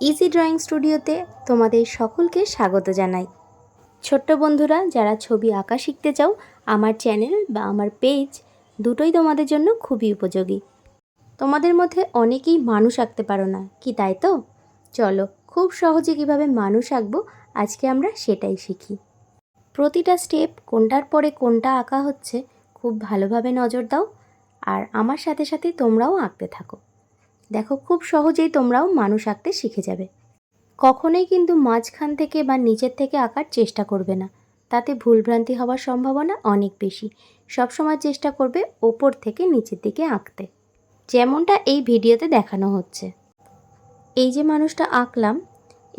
Easy drawing স্টুডিওতে তোমাদের সকলকে স্বাগত জানাই। ছোট্ট বন্ধুরা, যারা ছবি আঁকা শিখতে চাও, আমার চ্যানেল বা আমার পেজ দুটোই তোমাদের জন্য খুবই উপযোগী। তোমাদের মধ্যে অনেকেই মানুষ আঁকতে পারো না, কি তাই তো? চলো, খুব সহজে কীভাবে মানুষ আঁকবো আজকে আমরা সেটাই শিখি। প্রতিটা স্টেপ কোনটার পরে কোনটা আঁকা হচ্ছে খুব ভালোভাবে নজর দাও, আর আমার সাথে সাথে তোমরাও আঁকতে থাকো। দেখো, খুব সহজেই তোমরাও মানুষ আঁকতে শিখে যাবে। কখনোই কিন্তু মাঝখান থেকে বা নিচের থেকে আঁকার চেষ্টা করবে না, তাতে ভুলভ্রান্তি হওয়ার সম্ভাবনা অনেক বেশি। সবসময় চেষ্টা করবে ওপর থেকে নিচের দিকে আঁকতে, যেমনটা এই ভিডিওতে দেখানো হচ্ছে। এই যে মানুষটা আঁকলাম,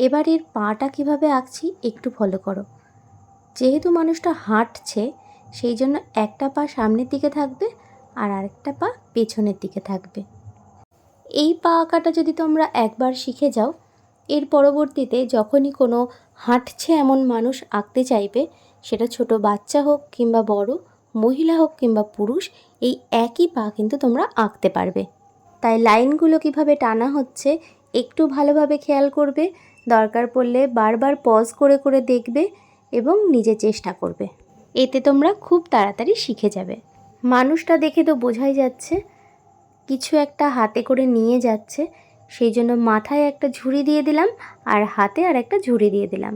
এবার এর পাটা কিভাবে আঁকছি একটু ফলো করো। যেহেতু মানুষটা হাঁটছে, সেই জন্য একটা পা সামনের দিকে থাকবে আর আরেকটা পা পেছনের দিকে থাকবে। এই পা আঁকাটা যদি তোমরা একবার শিখে যাও, এর পরবর্তীতে যখনই কোনো হাঁটছে এমন মানুষ আঁকতে চাইবে, সেটা ছোট বাচ্চা হোক কিংবা বড়, মহিলা হোক কিংবা পুরুষ, এই একই পা কিন্তু তোমরা আঁকতে পারবে। তাই লাইনগুলো কিভাবে টানা হচ্ছে একটু ভালোভাবে খেয়াল করবে, দরকার পড়লে বারবার পজ করে করে দেখবে এবং নিজে চেষ্টা করবে। এতে তোমরা খুব তাড়াতাড়ি শিখে যাবে। মানুষটা দেখে তো বোঝাই যাচ্ছে কিছু একটা হাতে করে নিয়ে যাচ্ছে, সেই জন্য মাথায় একটা ঝুড়ি দিয়ে দিলাম আর হাতে আর একটা ঝুড়ি দিয়ে দিলাম।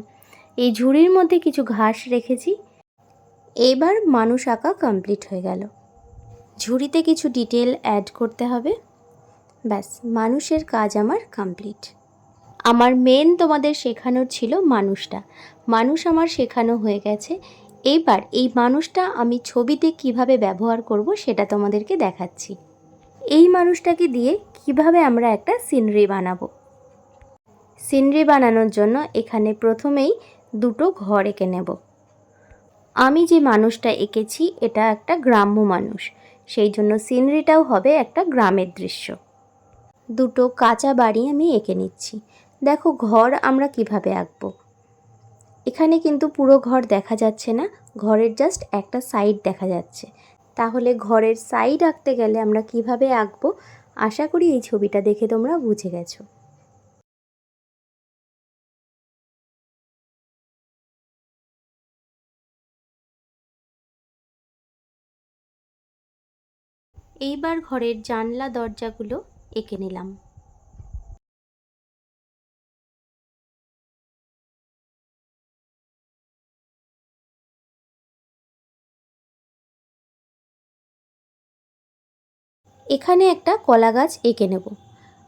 এই ঝুড়ির মধ্যে কিছু ঘাস রেখেছি। এবার মানুষ আঁকা কমপ্লিট হয়ে গেল। ঝুড়িতে কিছু ডিটেল অ্যাড করতে হবে। ব্যাস, মানুষের কাজ আমার কমপ্লিট। আমার মেন তোমাদের শেখানোর ছিল মানুষটা। মানুষ আমার শেখানো হয়ে গেছে। এইবার এই মানুষটা আমি ছবিতে কিভাবে ব্যবহার করব সেটা তোমাদেরকে দেখাচ্ছি। এই মানুষটাকে দিয়ে কিভাবে আমরা একটা সিনারি বানাবো। সিনারি বানানোর জন্য এখানে প্রথমেই দুটো ঘর এঁকে নেব। আমি যে মানুষটা এঁকেছি এটা একটা গ্রাম্য মানুষ, সেই জন্য সিনারিটাও হবে একটা গ্রামের দৃশ্য। দুটো কাঁচা বাড়ি আমি এঁকে নিচ্ছি। দেখো, ঘর আমরা কিভাবে আঁকবো। এখানে কিন্তু পুরো ঘর দেখা যাচ্ছে না, ঘরের জাস্ট একটা সাইড দেখা যাচ্ছে। তাহলে ঘরের সাইড আঁকতে গেলে আমরা কিভাবে আঁকবো, আশা করি এই ছবিটা দেখে তোমরা বুঝে গেছো। এইবার ঘরের জানলা দরজাগুলো এঁকে নিলাম। এখানে একটা কলা গাছ এঁকে নেব।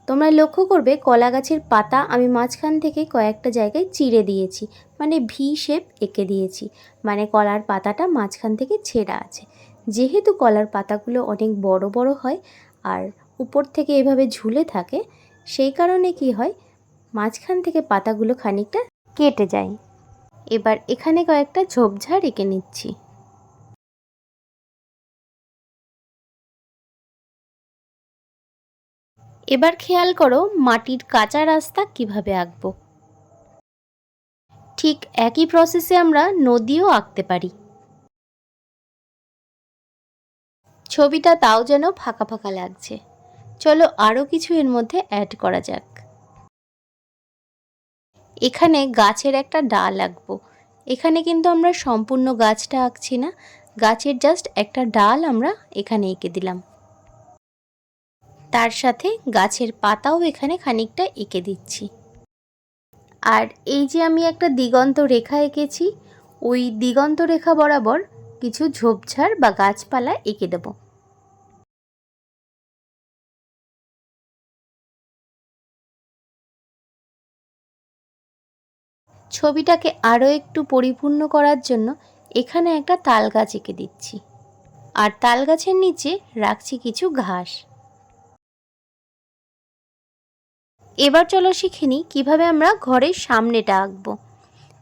তোমরা লক্ষ্য করবে কলা গাছের পাতা আমি মাঝখান থেকে কয়েকটা জায়গায় চিড়ে দিয়েছি, মানে ভি শেপ এঁকে দিয়েছি, মানে কলার পাতাটা মাঝখান থেকে ছেঁড়া আছে। যেহেতু কলার পাতাগুলো অনেক বড় বড় হয় আর উপর থেকে এভাবে ঝুলে থাকে, সেই কারণে কি হয়, মাঝখান থেকে পাতাগুলো খানিকটা কেটে যায়। এবার এখানে কয়েকটা ঝোপঝাড় এঁকে নিচ্ছি। এবার খেয়াল করো মাটির কাঁচা রাস্তা কিভাবে আঁকবো। ঠিক একই প্রসেসে আমরা নদীও আঁকতে পারি। ছবিটা তাও যেন ফাঁকা ফাঁকা লাগছে। চলো আরও কিছু এর মধ্যে অ্যাড করা যাক। এখানে গাছের একটা ডাল আঁকবো। এখানে কিন্তু আমরা সম্পূর্ণ গাছটা আঁকছি না, গাছের জাস্ট একটা ডাল আমরা এখানে এঁকে দিলাম। তার সাথে গাছের পাতাও এখানে খানিকটা এঁকে দিচ্ছি। আর এই যে আমি একটা দিগন্ত রেখা এঁকেছি, ওই দিগন্ত রেখা বরাবর কিছু ঝোপঝাড় বা গাছপালা এঁকে দেব। ছবিটাকে আরও একটু পরিপূর্ণ করার জন্য এখানে একটা তাল গাছ এঁকে দিচ্ছি, আর তাল গাছের নিচে রাখছি কিছু ঘাস। এবার চলো শিখে নিই কীভাবে আমরা ঘরের সামনেটা আঁকবো।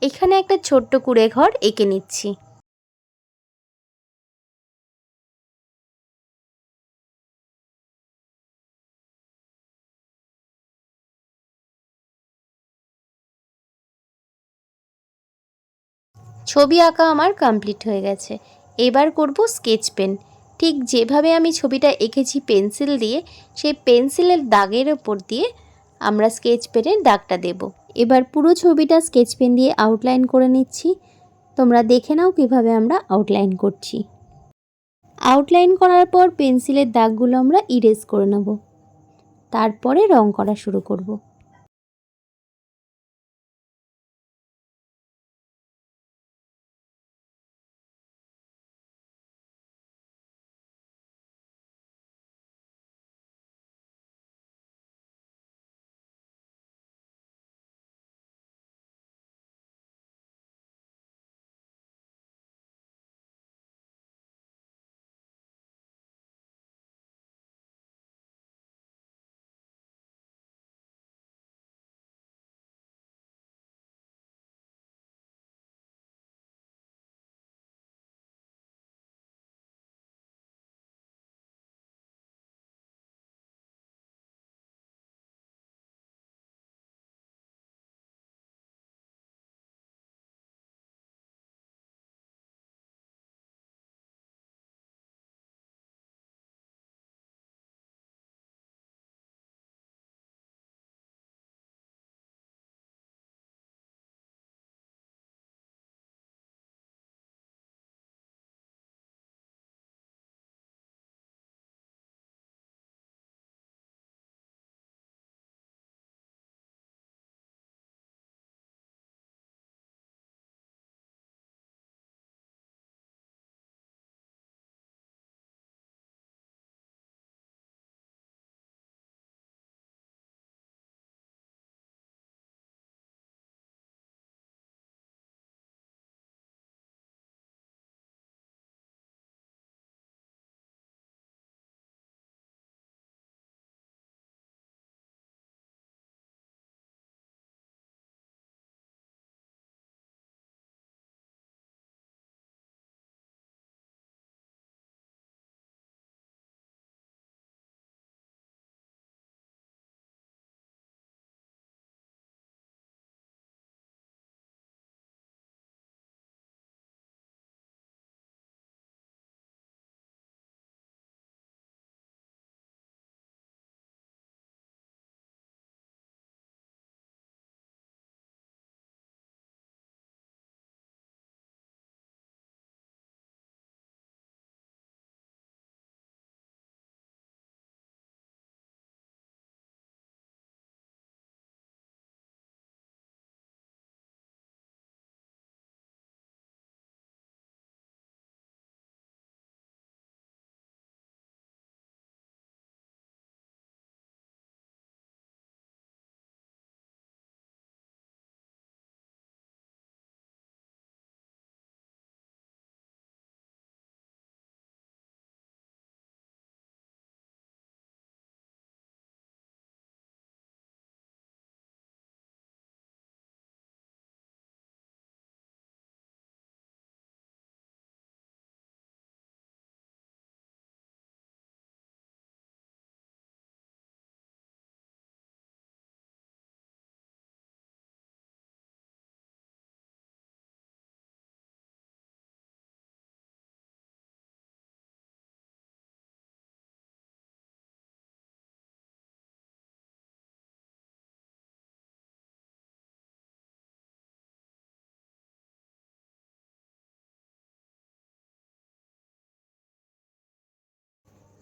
এখানে একটা ছোট্ট কুঁড়ে ঘর এঁকে নিচ্ছি। ছবি আঁকা আমার কমপ্লিট হয়ে গেছে। এবার করব স্কেচ পেন। ঠিক যেভাবে আমি ছবিটা এঁকেছি পেন্সিল দিয়ে, সেই পেন্সিলের দাগের ওপর দিয়ে আমরা স্কেচ পেনের দাগটা দেব। এবার পুরো ছবিটা স্কেচ পেন দিয়ে আউটলাইন করে নিচ্ছি। তোমরা দেখে নাও কিভাবে আমরা আউটলাইন করছি। আউটলাইন করার পর পেন্সিলের দাগগুলো আমরা ইরেজ করে নেব, তারপরে রং করা শুরু করব।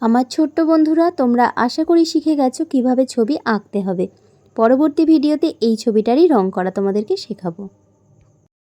আমার ছোট্ট বন্ধুরা, তোমরা আশা করি শিখে গেছো কিভাবে ছবি আঁকতে হবে। পরবর্তী ভিডিওতে এই ছবিটারই রং করা তোমাদেরকে শেখাবো।